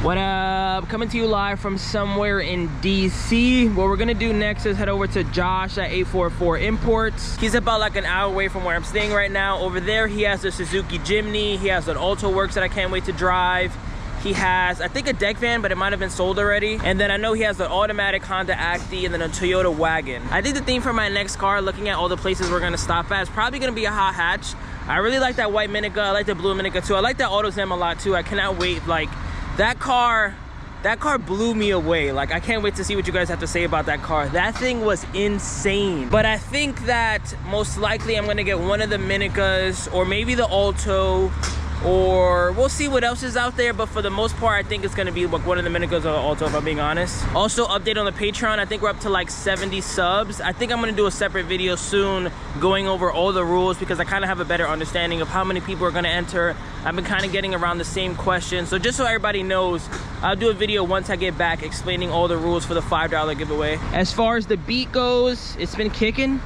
What up? Coming to you live from somewhere in DC. What we're gonna do next is head over to Josh at 844 Imports. He's about like an hour away from where I'm staying right now. Over there, he has a Suzuki Jimny. He has an Alto Works that I can't wait to drive. He has, I think, a deck van, but it might have been sold already. And then I know he has an automatic Honda Acti and then a Toyota wagon. I think the theme for my next car, looking at all the places we're gonna stop at, is probably gonna be a hot hatch. I really like that white Minica. I like the blue Minica too. I like that AutoZam a lot too. I cannot wait. Like, that car blew me away. Like, I can't wait to see what you guys have to say about that car. That thing was insane. But I think that most likely I'm gonna get one of the Minicas or maybe the Alto, or we'll see what else is out there. But for the most part, I think it's gonna be like one of the Minicas or the Alto, if I'm being honest. Also, update on the Patreon. I think we're up to like 70 subs. I think I'm gonna do a separate video soon going over all the rules, because I kind of have a better understanding of how many people are gonna enter. I've been kind of getting around the same questions. So just so everybody knows, I'll do a video once I get back explaining all the rules for the $5 giveaway. As far as the beat goes, it's been kicking.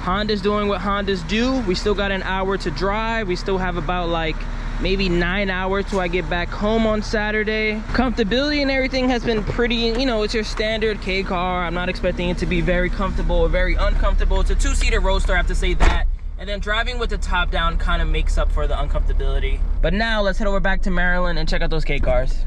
Honda's doing what Hondas do. We still got an hour to drive. We still have about like maybe 9 hours till I get back home on Saturday. Comfortability and everything has been pretty, you know, it's your standard K car. I'm not expecting it to be very comfortable or very uncomfortable. It's a 2-seater Roadster, I have to say that. And then driving with the top down kind of makes up for the uncomfortability. But now let's head over back to Maryland and check out those K cars.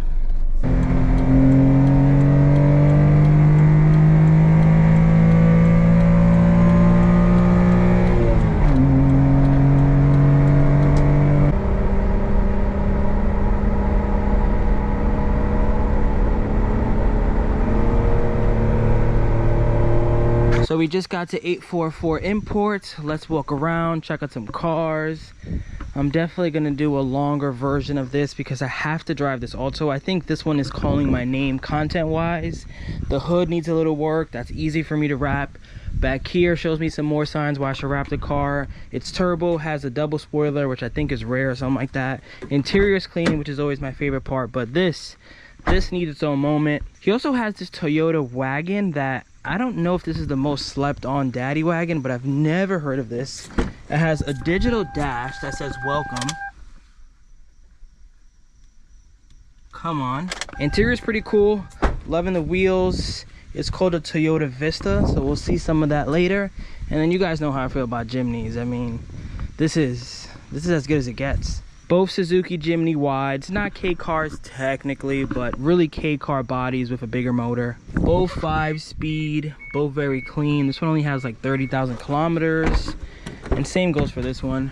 So we just got to 844 Imports. Let's walk around, check out some cars. I'm definitely gonna do a longer version of this because I have to drive this Alto. I think this one is calling my name content-wise. The hood needs a little work. That's easy for me to wrap. Back here shows me some more signs why I should wrap the car. It's turbo, has a double spoiler, which I think is rare or something like that. Interior is clean, which is always my favorite part, but this needs its own moment. He also has this Toyota wagon that I don't know if this is the most slept on daddy wagon, but I've never heard of this. It has a digital dash that says welcome. Come on. Interior is pretty cool. Loving the wheels. It's called a Toyota Vista, so we'll see some of that later. And then you guys know how I feel about Jimnys. I mean, this is as good as it gets. Both Suzuki Jimny wides, not K cars technically, but really K car bodies with a bigger motor. Both 5-speed, both very clean. This one only has like 30,000 kilometers, and same goes for this one.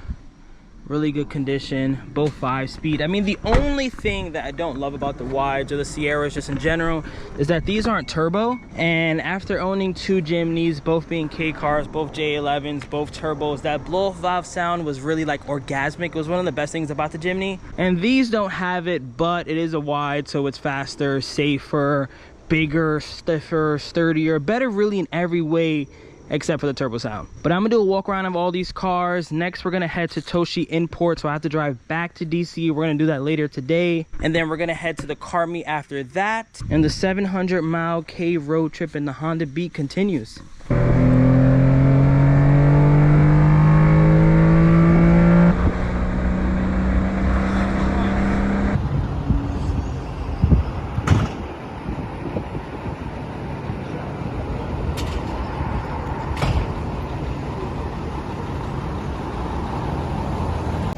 Really good condition, both 5-speed. I mean, the only thing that I don't love about the wides or the Sierras just in general is that these aren't turbo. And after owning 2 Jimnys, both being K cars, both J11s, both turbos, that blow-off valve sound was really like orgasmic. It was one of the best things about the Jimny. And these don't have it, but it is a wide, so it's faster, safer, bigger, stiffer, sturdier, better really in every way except for the turbo sound. But I'm gonna do a walk around of all these cars. Next, we're gonna head to Toshi Import, so I have to drive back to DC. We're gonna do that later today. And then we're gonna head to the car meet after that. And the 700-mile K road trip in the Honda Beat continues.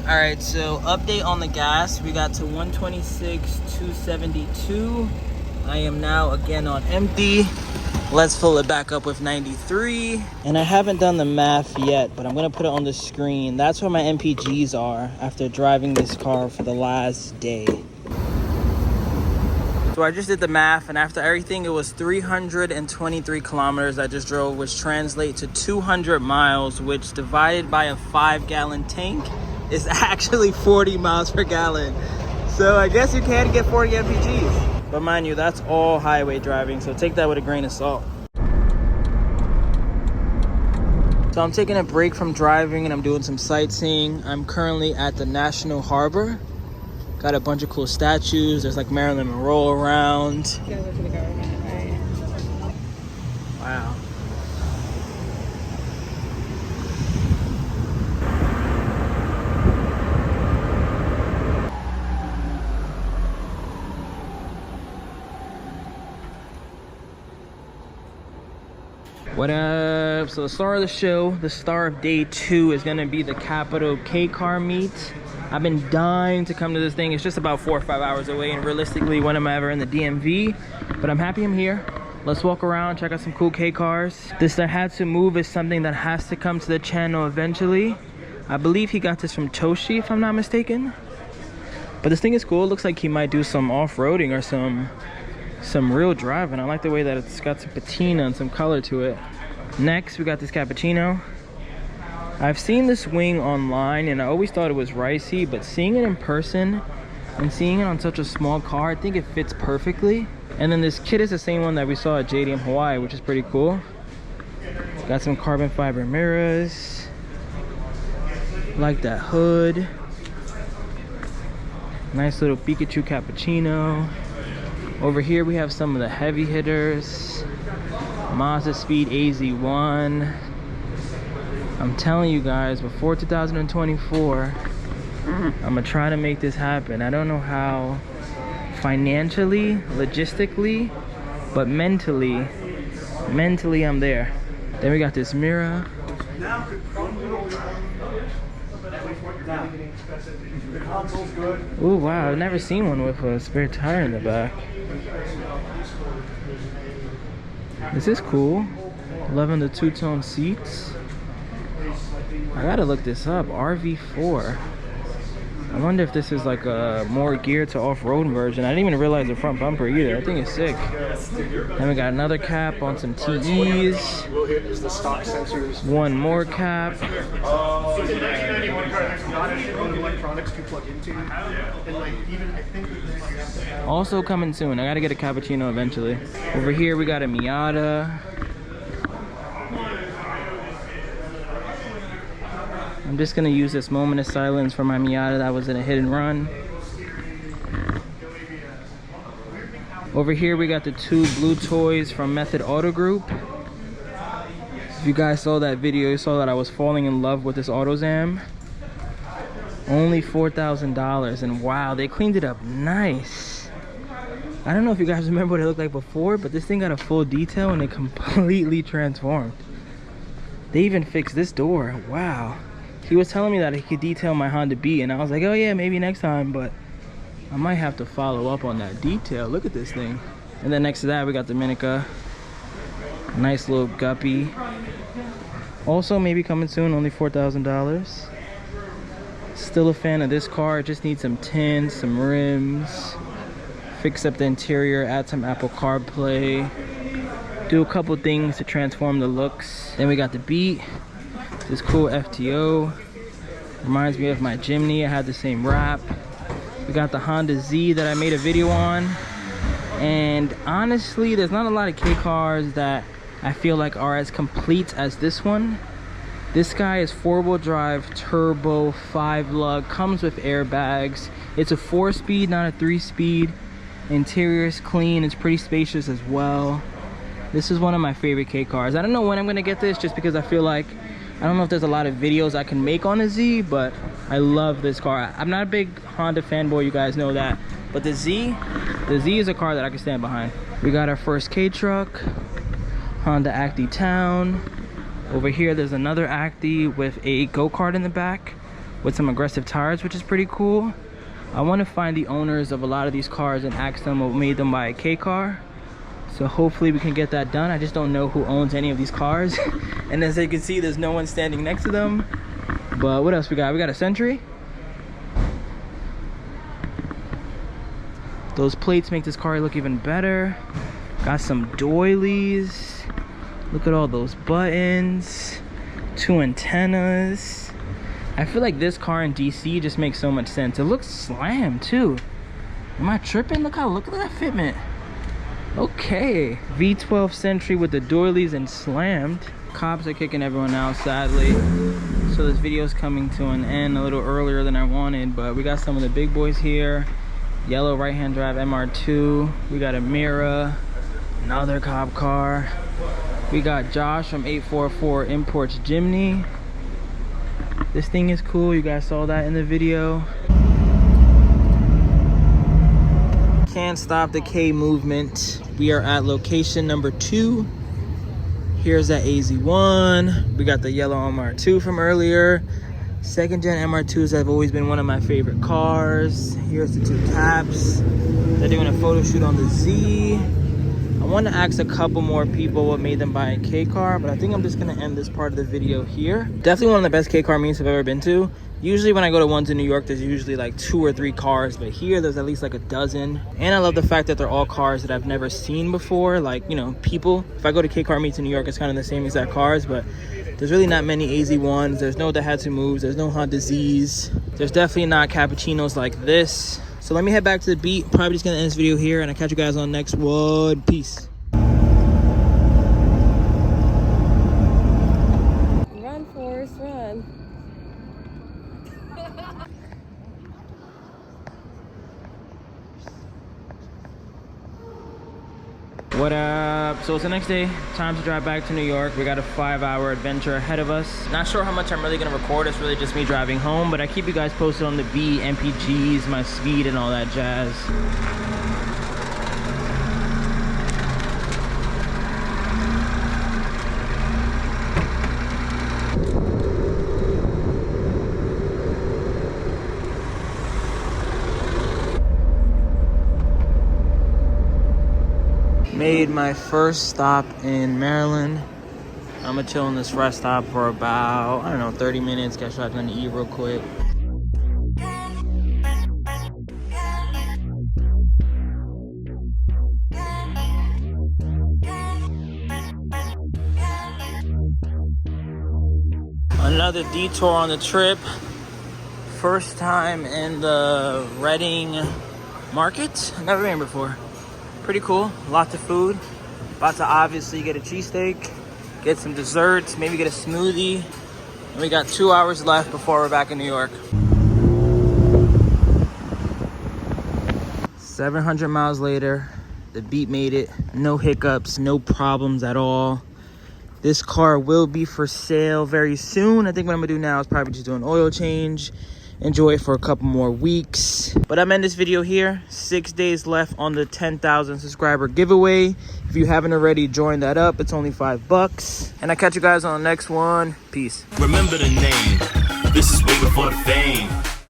All right, so update on the gas. We got to 126, 272. I am now again on empty. Let's fill it back up with 93. And I haven't done the math yet, but I'm gonna put it on the screen. That's where my MPGs are after driving this car for the last day. So I just did the math, and after everything, it was 323 kilometers I just drove, which translates to 200 miles, which divided by a 5-gallon tank is actually 40 miles per gallon. So I guess you can get 40 MPGs. But mind you, that's all highway driving, so take that with a grain of salt. So I'm taking a break from driving and I'm doing some sightseeing. I'm currently at the National Harbor. Got a bunch of cool statues. There's like Marilyn Monroe around. You gotta work for the government, right? Wow. What up? So the star of the show, the star of day 2 is gonna be the Capital K car meet. I've been dying to come to this thing. It's just about 4 or 5 hours away, and realistically, when am I ever in the DMV? But I'm happy I'm here. Let's walk around, check out some cool K cars. This Daihatsu Move is something that has to come to the channel eventually. I believe he got this from Toshi, if I'm not mistaken. But this thing is cool. It looks like he might do some off-roading or some real driving. I like the way that it's got some patina and some color to it. Next, we got this cappuccino. I've seen this wing online and I always thought it was ricey, but seeing it in person and seeing it on such a small car, I think it fits perfectly. And then this kit is the same one that we saw at JDM Hawaii, which is pretty cool. Got some carbon fiber mirrors. Like that hood. Nice little Pikachu cappuccino. Over here we have some of the heavy hitters. Mazda Speed AZ1. I'm telling you guys, before 2024, I'm gonna try to make this happen. I don't know how financially, logistically, but mentally I'm there. Then we got this mirror. Oh wow, I've never seen one with a spare tire in the back. This is cool. Loving the two-tone seats. I gotta look this up. RV4. I wonder if this is like a more geared to off-road version. I didn't even realize the front bumper either. I think it's sick. Then we got another cap on some TEs. One more cap. Also coming soon. I gotta get a cappuccino eventually. Over here we got a Miata. I'm just gonna use this moment of silence for my Miata that was in a hit and run. Over here we got the 2 blue toys from Method Auto Group. If you guys saw that video, you saw that I was falling in love with this AutoZam. Only $4,000, and wow, they cleaned it up nice. I don't know if you guys remember what it looked like before, but this thing got a full detail and it completely transformed. They even fixed this door. Wow. He was telling me that he could detail my Honda Beat, and I was like, oh yeah, maybe next time, but I might have to follow up on that detail. Look at this thing. And then next to that, we got the Minica. Nice little guppy. Also maybe coming soon, only $4,000. Still a fan of this car. It just needs some tints, some rims, fix up the interior, add some Apple CarPlay, do a couple things to transform the looks. Then we got the Beat. This cool FTO. Reminds me of my Jimny. I had the same wrap. We got the Honda Z that I made a video on. And honestly, there's not a lot of K cars that I feel like are as complete as this one. This guy is 4-wheel drive, turbo, 5-lug, comes with airbags. It's a 4-speed, not a 3-speed. Interior is clean, it's pretty spacious as well. This is one of my favorite K cars. I don't know when I'm gonna get this, just because I feel like, I don't know if there's a lot of videos I can make on the Z, but I love this car. I'm not a big Honda fanboy, you guys know that. But the Z is a car that I can stand behind. We got our first K truck, Honda Acti Town. Over here, there's another Acti with a go-kart in the back with some aggressive tires, which is pretty cool. I want to find the owners of a lot of these cars and ask them what made them buy a K car. So hopefully we can get that done. I just don't know who owns any of these cars. And as you can see, there's no one standing next to them. But what else we got? We got a Sentry. Those plates make this car look even better. Got some doilies. Look at all those buttons. 2 antennas. I feel like this car in DC just makes so much sense. It looks slammed too. Am I tripping? Look at that fitment. Okay, V12 Sentry with the doilies and slammed. Cops are kicking everyone out, sadly. So this video is coming to an end a little earlier than I wanted, but we got some of the big boys here. Yellow right-hand drive MR2. We got a Mira, another cop car. We got Josh from 844 Imports Jimny. This thing is cool, you guys saw that in the video. Can't stop the K movement. We are at location number 2. Here's that AZ1. We got the yellow MR2 from earlier. Second gen MR2s have always been one of my favorite cars. Here's the two caps. They're doing a photo shoot on the Z. I want to ask a couple more people what made them buy a K car, but I think I'm just going to end this part of the video here. Definitely one of the best K car meets I've ever been to. Usually when I go to ones in New York, there's usually like 2 or 3 cars, but here there's at least like a dozen. And I love the fact that they're all cars that I've never seen before. Like, you know, people, if I go to K car meets in New York, it's kind of the same exact cars, but there's really not many AZ1s. There's no Daihatsu moves. There's no Honda Zs. There's definitely not cappuccinos like this. So let me head back to the beat. Probably just gonna end this video here, and I'll catch you guys on the next one. Peace. Run, Forrest, run. What up? So it's the next day. Time to drive back to New York. We got a 5-hour adventure ahead of us. Not sure how much I'm really gonna record. It's really just me driving home, but I keep you guys posted on the beat, MPGs, my speed, and all that jazz. Made my first stop in Maryland. I'm gonna chill in this rest stop for about, I don't know, 30 minutes, get shotgun to eat real quick. Another detour on the trip. First time in the Reading market. Never been here before. Pretty cool, lots of food. About to obviously get a cheesesteak, get some desserts, maybe get a smoothie. And we got 2 hours left before we're back in New York. 700 miles later, the beat made it. No hiccups, no problems at all. This car will be for sale very soon. I think what I'm gonna do now is probably just do an oil change, enjoy it for a couple more weeks. But I'm ending this video here. 6 days left on the 10,000 subscriber giveaway. If you haven't already, join that up. It's only $5. And I'll catch you guys on the next one. Peace. Remember the name. This is way before the fame.